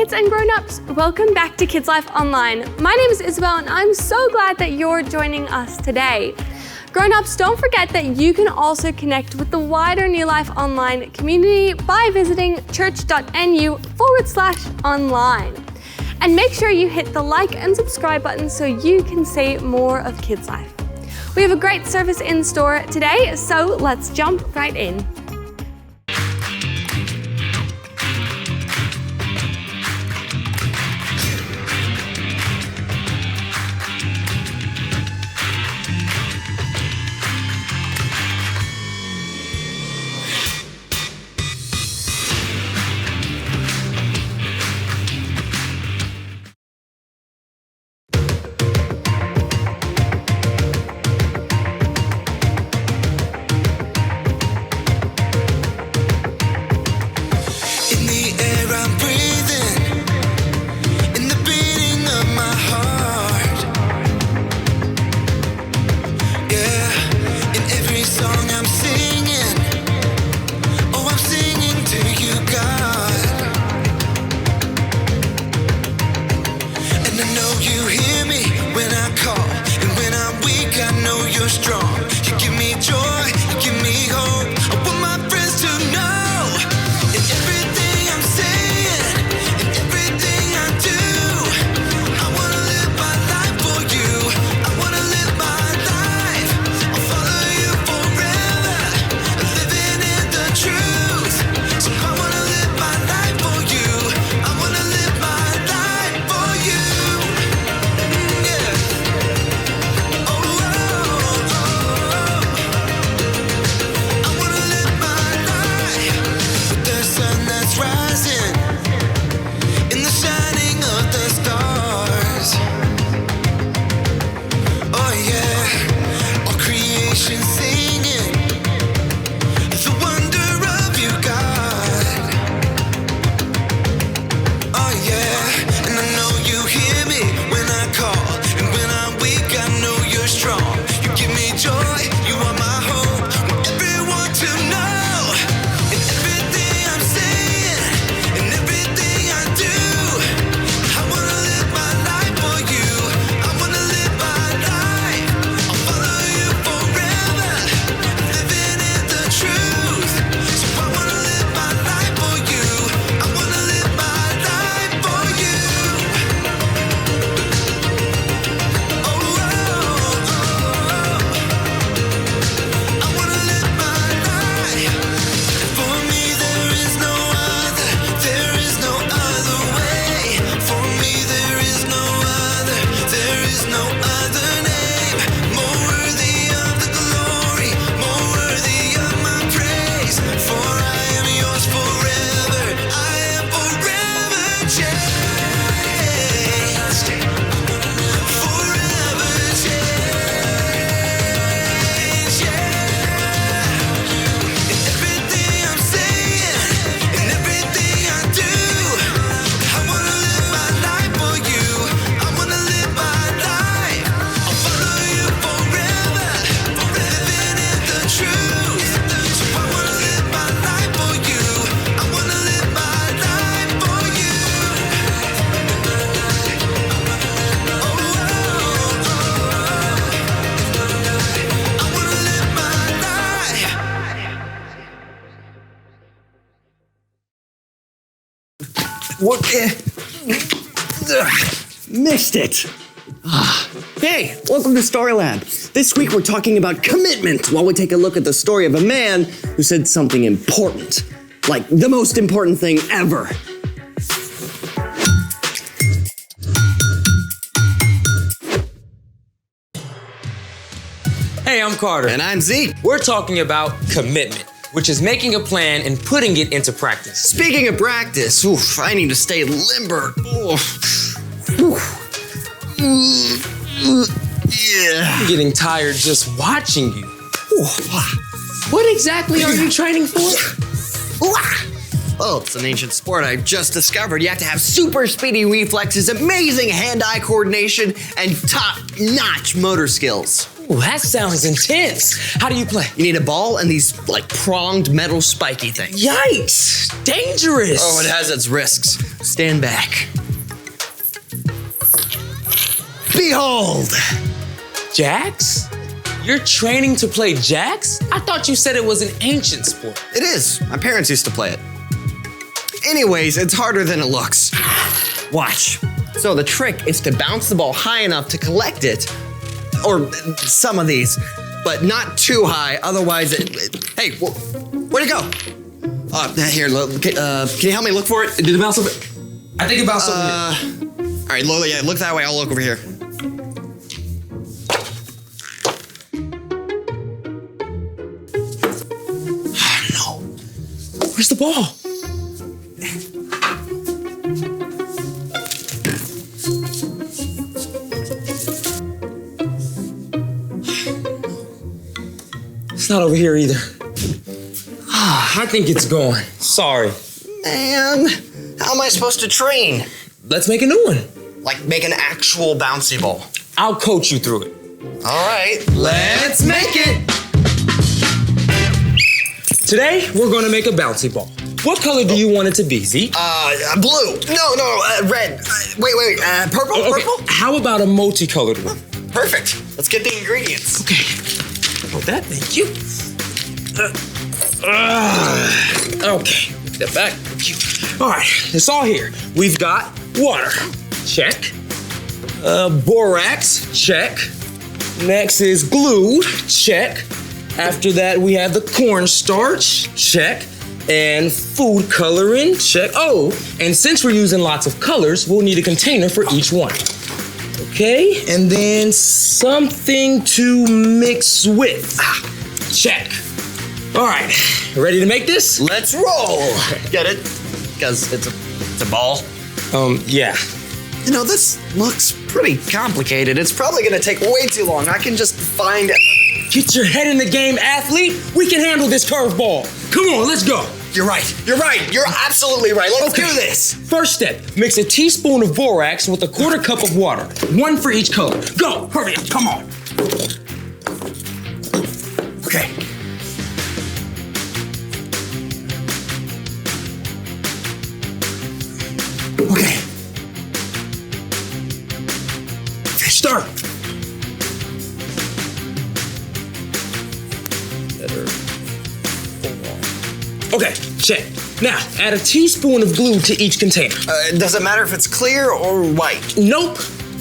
kids and grown-ups, welcome back to Kidzlife Online. My name is Isabel and I'm so glad that you're joining us today. Grown-ups, don't forget that you can also connect with the wider New Life Online community by visiting church.nu/online. And make sure you hit the like and subscribe button so you can see more of Kidzlife. We have a great service in store today, so let's jump right in. What? Missed it. Hey, welcome to Story Lab. This week we're talking about commitment while we take a look at the story of a man who said something important. Like the most important thing ever. Hey, I'm Carter. And I'm Zeke. We're talking about commitment, which is making a plan and putting it into practice. Speaking of practice, I need to stay limber. Yeah. I'm getting tired just watching you. What exactly are you training for? Oh, it's an ancient sport I just discovered. You have to have super speedy reflexes, amazing hand-eye coordination, and top-notch motor skills. Ooh, that sounds intense. How do you play? You need a ball and these like pronged metal spiky things. Yikes! Dangerous. Oh, it has its risks. Stand back. Behold! Jacks? You're training to play jacks? I thought you said it was an ancient sport. It is. My parents used to play it. Anyways, it's harder than it looks. Watch. So the trick is to bounce the ball high enough to collect it, or some of these, but not too high, otherwise hey, where'd it go? Here, can you help me look for it? Did it bounce over? I think it bounced over here. All right, Lola, yeah, look that way, I'll look over here. No. Where's the ball? It's not over here either. I think it's gone. Sorry. Man, how am I supposed to train? Let's make a new one. Like make an actual bouncy ball. I'll coach you through it. All right, let's make it. Today, we're gonna make a bouncy ball. What color do you want it to be, Zeke? Blue. No, red. Wait, purple, Okay. purple? How about a multicolored one? Perfect. Let's get the ingredients. Okay. Hold that, thank you. Okay, put that back. Thank you. All right, it's all here. We've got water, check. Borax, check. Next is glue, check. After that, we have the cornstarch, check. And food coloring, check. Oh, and since we're using lots of colors, we'll need a container for each one. Okay, and then something to mix with. Check. All right, ready to make this? Let's roll. Get it? Because it's a ball. Yeah. You know, this looks pretty complicated. It's probably gonna take way too long. I can just find. Get your head in the game, athlete. We can handle this curveball. Come on, let's go. You're right. You're absolutely right. Let's do this. First step, mix a teaspoon of borax with a quarter cup of water. One for each color. Go, hurry up, come on. Okay. Okay. Start. Okay, check. Now, add a teaspoon of glue to each container. Does it matter if it's clear or white? Nope,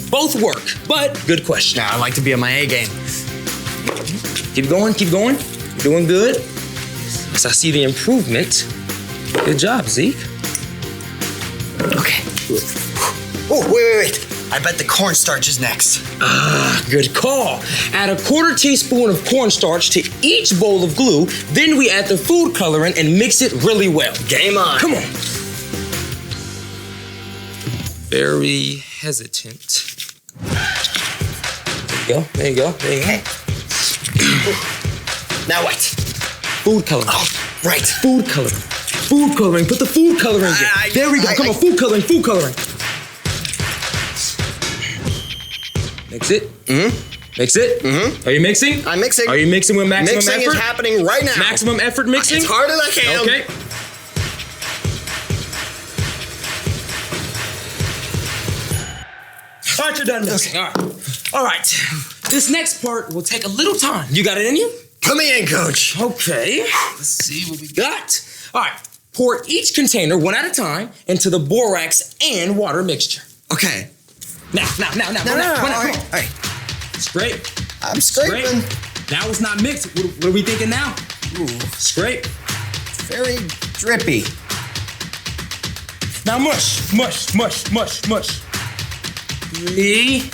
both work, but good question. Nah, I like to be on my A game. Keep going, you're doing good. As I see the improvement. Good job, Zeke. Okay. Oh, wait. I bet the cornstarch is next. Good call. Add a quarter teaspoon of cornstarch to each bowl of glue, then we add the food coloring and mix it really well. Game on. Come on. Very hesitant. There you go. Now what? Food coloring. Oh, right. Food coloring. Put the food coloring in. There we go. Come on, food coloring. Mix it. Mix it. Are you mixing? I'm mixing. Are you mixing with maximum effort? Mixing is happening right now. Maximum effort mixing? As hard as I can. Okay. All right, you're done mixing. All right. This next part will take a little time. You got it in you? Put me in, coach. Okay. Let's see what we got. All right. Pour each container one at a time into the borax and water mixture. Okay. Now. No. All right. Scrape. I'm scraping. Now it's not mixed. What are we thinking now? Ooh, Scrape. very drippy. Now mush. 3,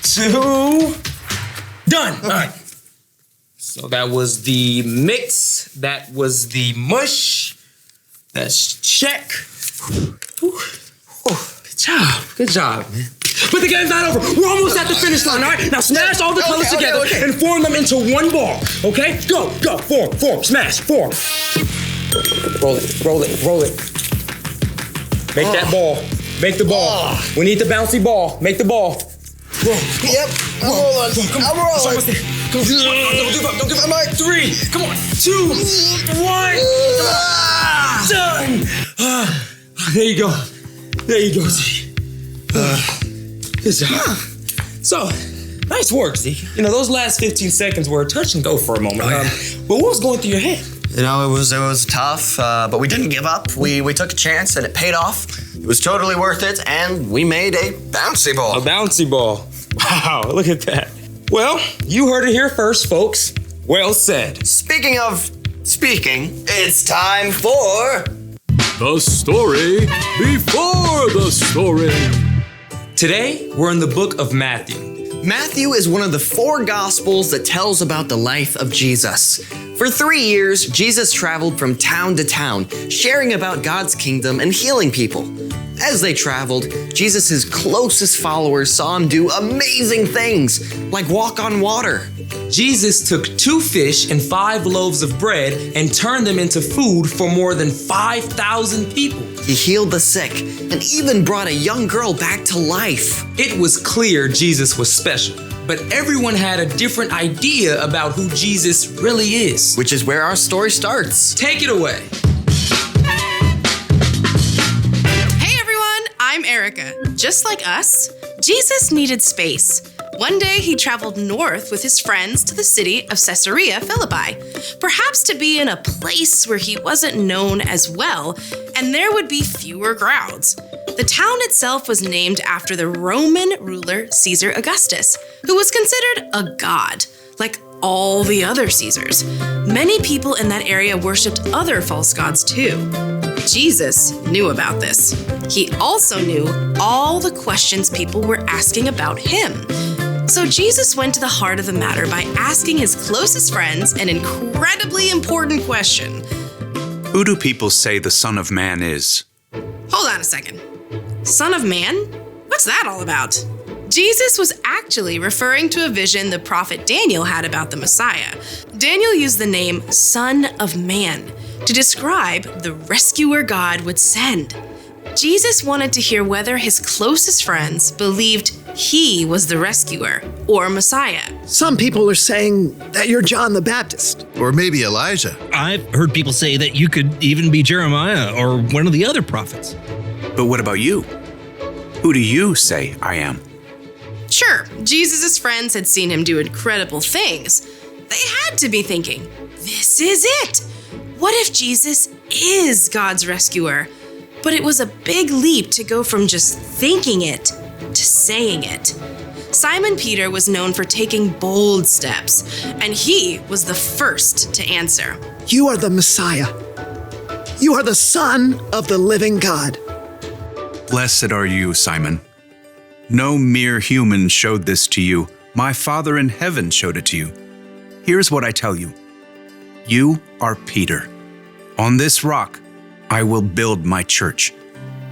2, done. Okay. All right. So that was the mix. That was the mush. That's check. Whew. Good job, man. But the game's not over. We're almost at the finish line, all right? Now smash all the colors together and form them into one ball, okay? Go. Form, smash, form. Roll it. Make that ball. Make the ball. We need the bouncy ball. Make the ball. Yep. I'm rolling. Come on. Don't give up. Don't give up. 3. Come on. 2, 1. Done. There you go. There you go, Z. Good job. So, nice work, Z. You know, those last 15 seconds were touch and go for a moment. But what was going through your head? You know, it was tough, but we didn't give up. We took a chance and it paid off. It was totally worth it, and we made a bouncy ball. A bouncy ball. Wow, look at that. Well, you heard it here first, folks. Well said. Speaking of speaking, it's time for... The story before the story. Today, we're in the book of Matthew. Matthew is one of the 4 Gospels that tells about the life of Jesus. For 3 years, Jesus traveled from town to town, sharing about God's kingdom and healing people. As they traveled, Jesus' closest followers saw him do amazing things, like walk on water. Jesus took 2 fish and 5 loaves of bread and turned them into food for more than 5,000 people. He healed the sick and even brought a young girl back to life. It was clear Jesus was special, but everyone had a different idea about who Jesus really is. Which is where our story starts. Take it away. Hey everyone, I'm Erica. Just like us, Jesus needed space. One day he traveled north with his friends to the city of Caesarea Philippi, perhaps to be in a place where he wasn't known as well, and there would be fewer crowds. The town itself was named after the Roman ruler Caesar Augustus, who was considered a god, like all the other Caesars. Many people in that area worshipped other false gods too. Jesus knew about this. He also knew all the questions people were asking about him. So Jesus went to the heart of the matter by asking his closest friends an incredibly important question. Who do people say the Son of Man is? Hold on a second. Son of Man? What's that all about? Jesus was actually referring to a vision the prophet Daniel had about the Messiah. Daniel used the name Son of Man to describe the rescuer God would send. Jesus wanted to hear whether his closest friends believed he was the rescuer or Messiah. Some people are saying that you're John the Baptist. Or maybe Elijah. I've heard people say that you could even be Jeremiah or one of the other prophets. But what about you? Who do you say I am? Sure, Jesus' friends had seen him do incredible things. They had to be thinking, this is it. What if Jesus is God's rescuer? But it was a big leap to go from just thinking it to saying it. Simon Peter was known for taking bold steps, and he was the first to answer. You are the Messiah. You are the Son of the living God. Blessed are you, Simon. No mere human showed this to you. My Father in heaven showed it to you. Here's what I tell you. You are Peter. On this rock, I will build my church.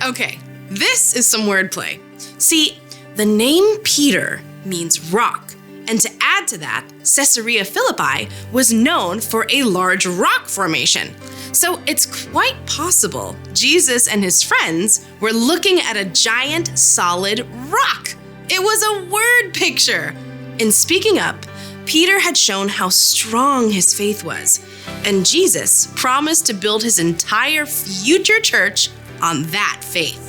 Okay, this is some wordplay. See, the name Peter means rock, and to add to that, Caesarea Philippi was known for a large rock formation. So it's quite possible Jesus and his friends were looking at a giant, solid rock. It was a word picture. In speaking up, Peter had shown how strong his faith was, and Jesus promised to build his entire future church on that faith.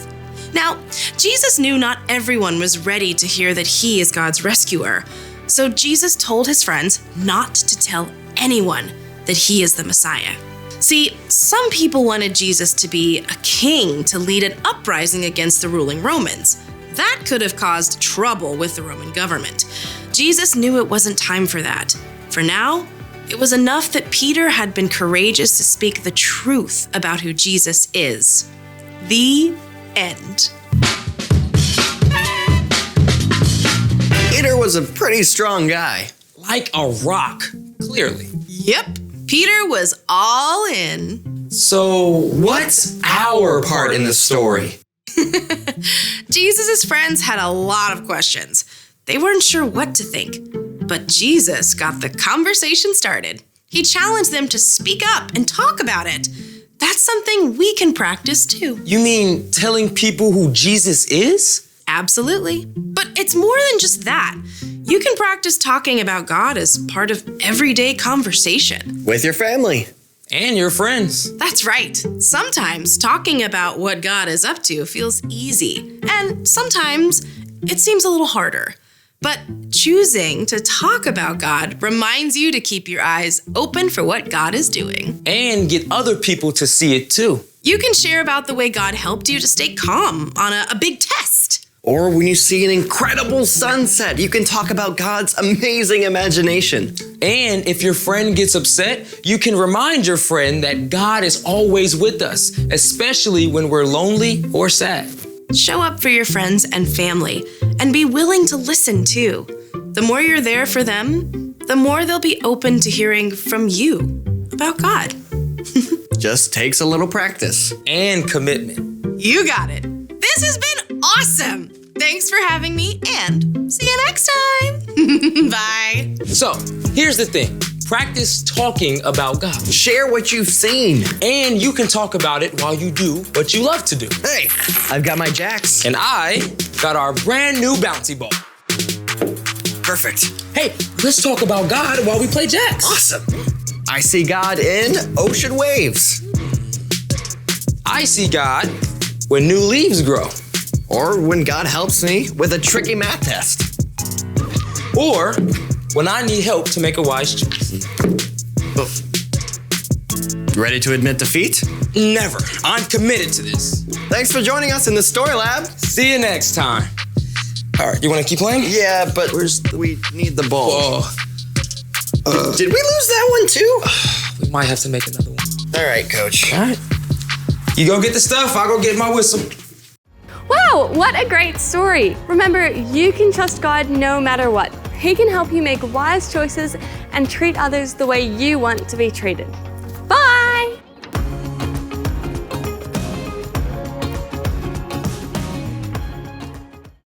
Now, Jesus knew not everyone was ready to hear that he is God's rescuer, so Jesus told his friends not to tell anyone that he is the Messiah. See, some people wanted Jesus to be a king to lead an uprising against the ruling Romans. That could have caused trouble with the Roman government. Jesus knew it wasn't time for that. For now, it was enough that Peter had been courageous to speak the truth about who Jesus is. The end. Peter was a pretty strong guy. Like a rock, clearly. Yep, Peter was all in. So, what's our part in the story? Jesus' friends had a lot of questions. They weren't sure what to think. But Jesus got the conversation started. He challenged them to speak up and talk about it. That's something we can practice too. You mean telling people who Jesus is? Absolutely. But it's more than just that. You can practice talking about God as part of everyday conversation. With your family. And your friends. That's right. Sometimes talking about what God is up to feels easy, and sometimes it seems a little harder. But choosing to talk about God reminds you to keep your eyes open for what God is doing. And get other people to see it too. You can share about the way God helped you to stay calm on a big test. Or when you see an incredible sunset, you can talk about God's amazing imagination. And if your friend gets upset, you can remind your friend that God is always with us, especially when we're lonely or sad. Show up for your friends and family, and be willing to listen too. The more you're there for them, the more they'll be open to hearing from you about God. Just takes a little practice. And commitment. You got it. This has been awesome. Thanks for having me, and see you next time. Bye. So, here's the thing. Practice talking about God. Share what you've seen. And you can talk about it while you do what you love to do. Hey, I've got my jacks. And I got our brand new bouncy ball. Perfect. Hey, let's talk about God while we play jacks. Awesome. I see God in ocean waves. I see God when new leaves grow. Or when God helps me with a tricky math test. Or when I need help to make a wise choice. Ready to admit defeat? Never. I'm committed to this. Thanks for joining us in the Story Lab. See you next time. All right, you want to keep playing? Yeah, but we need the ball. Oh, Did we lose that one too? we might have to make another one. All right, coach. All right. You go get the stuff, I'll go get my whistle. Wow, what a great story. Remember, you can trust God no matter what. He can help you make wise choices and treat others the way you want to be treated.